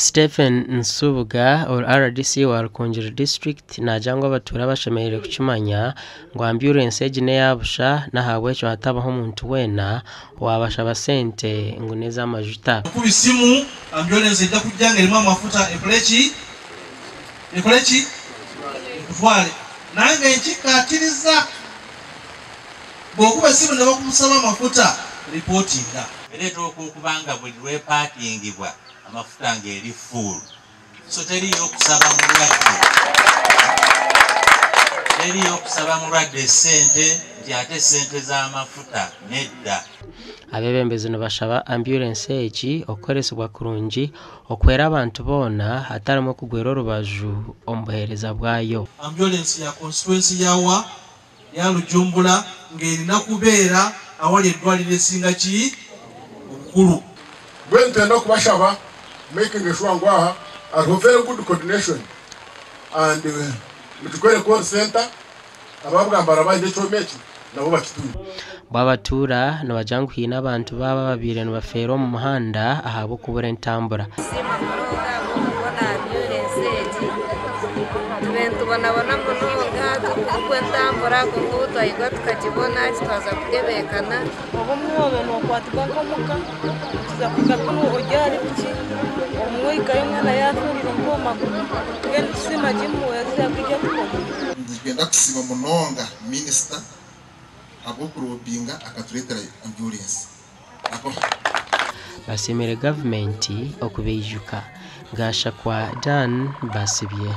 Stephen Nsubuga or RDC wa Rukungiri district najangwa abatura bashemerere kuchimanya ngo ambulance ejine yabusha nahawe cyo hatabaho umuntu wena wabasha basente ngo neza amajuta kubisimu ambulance ijya kujyanga irimo amafuta epulechi kutwale nange nkikatiriza bokuba simu nabo kumusaba amafuta reportinga ereto okubanga buli lwe parkingibwa amafuta ngeri full so teriyo kusaba mulwadde sente nti sente za mafuta nedda abebembezi no bashaba ambulance egi okoresebwa kurungi okwera abantu bona hatarimo kugwera rubaju ombuhereza bwayo ambulance ya constituency yawa ya Lujumbura ngeri nakubera awali edwalire singa ki obukulu bwentenda kubashaba making sure ngwa a very good coordination and mutukwere call center ababwambara bande chomechi nabo bakitu babatura no bajanguhina abantu baba babire no bafero mu muhanda ahabo kubura entambura tubona munonga tukwentambura kuko igwa tukakibona twaza kudebekana obumwe no kwatwa nkomuka tuzakuga kuno ojari kuki omwika yona yaturira ngoma ngene sima jimu yaza kujya tukoma ngenda kusiba munonga minister abo kurobinga akatuletera ambulance ako basemere government okubejuka gasha kwa Dan basibye